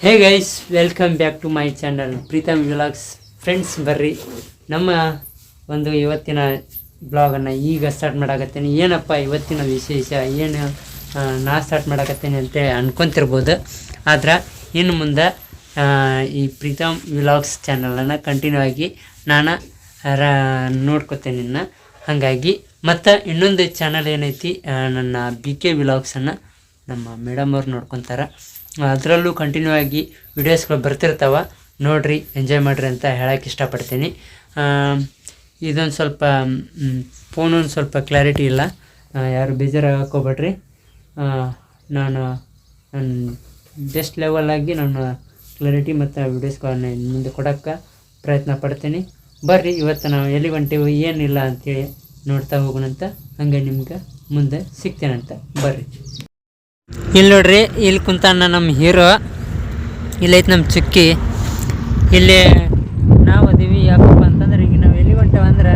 Hey guys, welcome back to my channel Preetam vlogs. Friends, ಬರ್ರಿ ನಮ್ಮ ಒಂದು ಇವತ್ತಿನ ಬ್ಲಾಗನ್ನು ಈಗ ಸ್ಟಾರ್ಟ್ ಮಾಡಾಕತ್ತೀನಿ. ಏನಪ್ಪ ಇವತ್ತಿನ ವಿಶೇಷ ಏನು ನಾ ಸ್ಟಾರ್ಟ್ ಮಾಡಾಕತ್ತೀನಿ ಅಂತೇಳಿ ಅನ್ಕೊತಿರ್ಬೋದು. ಆದ್ರೆ ಇನ್ನು ಮುಂದೆ ಈ ಪ್ರೀತಮ್ ವ್ಲಾಗ್ಸ್ ಚಾನಲನ್ನು ಕಂಟಿನ್ಯೂ ಆಗಿ ನಾನು ನೋಡ್ಕೊತೇನೆ ಇನ್ನು. ಹಾಗಾಗಿ ಮತ್ತು ಇನ್ನೊಂದು ಚಾನಲ್ ಏನೈತಿ, ನನ್ನ BK ವ್ಲಾಗ್ಸನ್ನು ನಮ್ಮ ಮೇಡಮ್ ಅವ್ರು ನೋಡ್ಕೊತಾರೆ. ಅದರಲ್ಲೂ ಕಂಟಿನ್ಯೂ ಆಗಿ ವಿಡಿಯೋಸ್ಗಳು ಬರ್ತಿರ್ತಾವೆ, ನೋಡಿರಿ, ಎಂಜಾಯ್ ಮಾಡಿರಿ ಅಂತ ಹೇಳೋಕ್ಕೆ ಇಷ್ಟಪಡ್ತೀನಿ. ಇದೊಂದು ಸ್ವಲ್ಪ ಫೋನೊಂದು ಸ್ವಲ್ಪ ಕ್ಲಾರಿಟಿ ಇಲ್ಲ, ಯಾರು ಬೇಜಾರಾಗಕ್ಕೆ ಹೋಗ್ಬೇಡ್ರಿ. ನಾನು ಬೆಸ್ಟ್ ಲೆವೆಲಾಗಿ ನಾನು ಕ್ಲಾರಿಟಿ ಮತ್ತು ವಿಡಿಯೋಸ್ಗಳನ್ನ ಮುಂದೆ ಕೊಡೋಕ್ಕೆ ಪ್ರಯತ್ನ ಪಡ್ತೀನಿ. ಬರ್ರಿ, ಇವತ್ತು ನಾವು ಎಲ್ಲಿ ಹೊಂಟೀವಿ ಏನಿಲ್ಲ ಅಂಥೇಳಿ ನೋಡ್ತಾ ಹೋಗೋಣಂತ. ಹಂಗೆ ನಿಮ್ಗೆ ಮುಂದೆ ಸಿಗ್ತೇನಂತ. ಬರ್ರಿ. ಇಲ್ಲಿ ನೋಡ್ರಿ, ಇಲ್ಲಿ ಕುಂತಾನ ನಮ್ಮ ಹೀರೋ. ಇಲ್ಲೈತೆ ನಮ್ಮ ಚುಕ್ಕಿ. ಇಲ್ಲಿ ನಾವು ಅದೀವಿ. ಯಾಕಪ್ಪ ಅಂತಂದ್ರೆ ಈಗ ನಾವು ಎಲ್ಲಿ ಹೊಂಟೇವ ಅಂದ್ರೆ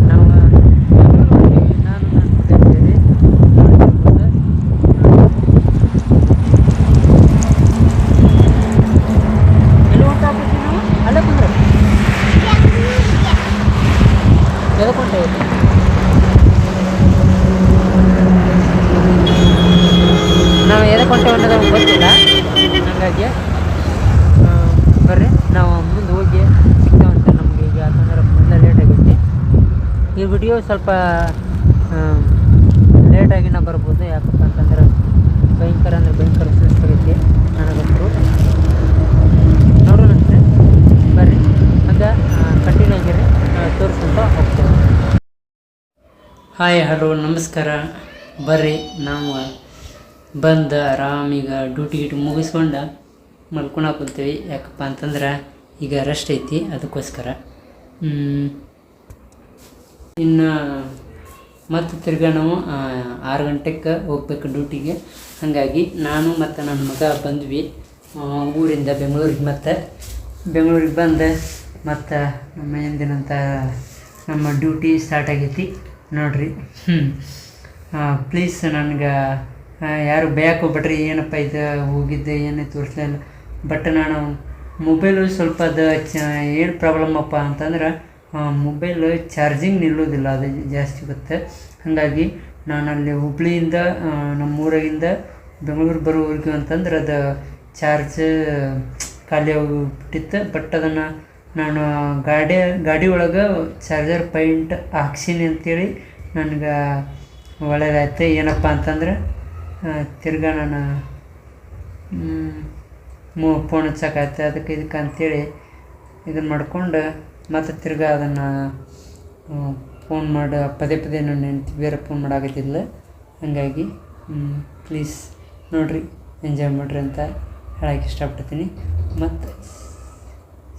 ನಾವು ನಾನು ಸೇರಿ ಎಲ್ಲಿ ಹೊಂಟಾಗ್ತೀವಿ ನಾವು. ಅಲ್ಲೇ ಕುಂದ್ರೆ ಎದಕ್ಕೆ ಹೊಂಟೇವಿ? ನಾವು ಎದಕ್ಕೆ ಹೊಂಟೇವೆ ಅನ್ನೋದು ನಮ್ಗೆ ಗೊತ್ತಿಲ್ಲ. ಹಾಗಾಗಿ ಬರ್ರಿ, ನಾವು ಮುಂದೆ ಹೋಗಿ ಸಿಗ್ತೇವಂತ ನಮಗೆ. ಈಗ ಯಾಕಂದ್ರೆ ಮೊದಲೇ ಲೇಟ್ ಆಗೈತಿ. ಈ ವಿಡಿಯೋ ಸ್ವಲ್ಪ ಲೇಟಾಗಿನ ಬರ್ಬೋದು. ಯಾಕಪ್ಪ ಅಂತಂದ್ರೆ ಭಯಂಕರ ಸುಸ್ತಾಗೈತಿ ನನಗಂತೂ. ನೋಡೋಣಂತೆ, ಬರ್ರಿ. ಹಂಗೆ ಕಂಟಿನ್ಯೂ ಆಗಿರಿ, ತೋರಿಸ್ಕೊಂತ ಹೋಗ್ತೇವೆ. ಹಾಯ್, ಹಲೋ, ನಮಸ್ಕಾರ. ಬರ್ರಿ, ನಾವು ಬಂದು ಆರಾಮೀಗ ಡ್ಯೂಟಿ ಮುಗಿಸ್ಕೊಂಡು ಮಲ್ಕೊಳಕ್ಕೆ ಕೂತೀವಿ. ಯಾಕಪ್ಪ ಅಂತಂದ್ರೆ ಈಗ ರೆಸ್ಟ್ ಐತಿ, ಅದಕ್ಕೋಸ್ಕರ. ಇನ್ನು ಮತ್ತು ತಿರ್ಗಾ ನಾವು 6 ಗಂಟೆಗೆ ಹೋಗ್ಬೇಕು ಡ್ಯೂಟಿಗೆ. ಹಾಗಾಗಿ ನಾನು ಮತ್ತು ನನ್ನ ಮಗ ಬಂದ್ವಿ ಊರಿಂದ ಬೆಂಗಳೂರಿಗೆ. ಮತ್ತು ಬೆಂಗಳೂರಿಗೆ ಬಂದು ಮತ್ತು ನಮ್ಮ ಎಂದಿನಂತ ನಮ್ಮ ಡ್ಯೂಟಿ ಸ್ಟಾರ್ಟ್ ಆಗೈತಿ ನೋಡಿರಿ. ಪ್ಲೀಸ್ ನನಗೆ ಯಾರು ಬೇಯಕ್ಕೆ ಹೋಗ್ಬೇಡ್ರಿ. ಏನಪ್ಪ ಇದು ಹೋಗಿದ್ದೆ ಏನೇ ತೋರಿಸ್ಲಿಲ್ಲ. ಬಟ್ ನಾನು ಮೊಬೈಲು ಸ್ವಲ್ಪ ಅದು ಏನು ಪ್ರಾಬ್ಲಮ್ಮಪ್ಪ ಅಂತಂದ್ರೆ ಮೊಬೈಲು ಚಾರ್ಜಿಂಗ್ ನಿಲ್ಲೋದಿಲ್ಲ, ಅದು ಜಾಸ್ತಿ ಗೊತ್ತೆ. ಹಾಗಾಗಿ ನಾನಲ್ಲಿ ಹುಬ್ಳಿಯಿಂದ ನಮ್ಮೂರಾಗಿಂದ ಬೆಂಗಳೂರು ಬರೋವರೆಗೂ ಅಂತಂದ್ರೆ ಅದು ಚಾರ್ಜ್ ಖಾಲಿ ಹೋಗಿಬಿಟ್ಟಿತ್ತು. ಬಟ್ ಅದನ್ನು ನಾನು ಗಾಡಿ ಒಳಗೆ ಚಾರ್ಜರ್ ಪಾಯಿಂಟ್ ಹಾಕ್ಸೀನಿ ಅಂತೇಳಿ ನನಗೆ ಒಳ್ಳೆಯದಾಯ್ತು. ಏನಪ್ಪ ಅಂತಂದ್ರೆ ತಿರ್ಗಾ ನಾನು ಫೋನ್ ಹಚ್ಚೋಕ್ಕಾಯ್ತು. ಅದಕ್ಕೆ ಇದಕ್ಕೆ ಅಂಥೇಳಿ ಇದನ್ನು ಮಾಡ್ಕೊಂಡು ಮತ್ತು ತಿರ್ಗಾ ಅದನ್ನು ಫೋನ್ ಮಾಡಿ ಪದೇ ನನ್ನ ಹೆಂಡ್ತಿ ಬೇರೆ ಫೋನ್ ಮಾಡೋಕತ್ತಿದ್ಲ. ಹಾಗಾಗಿ ಪ್ಲೀಸ್ ನೋಡಿರಿ, ಎಂಜಾಯ್ ಮಾಡಿರಿ ಅಂತ ಹೇಳೋಕ್ಕೆ ಇಷ್ಟಪಡ್ತೀನಿ. ಮತ್ತು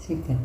ಸಿಗ್ತೀನಿ.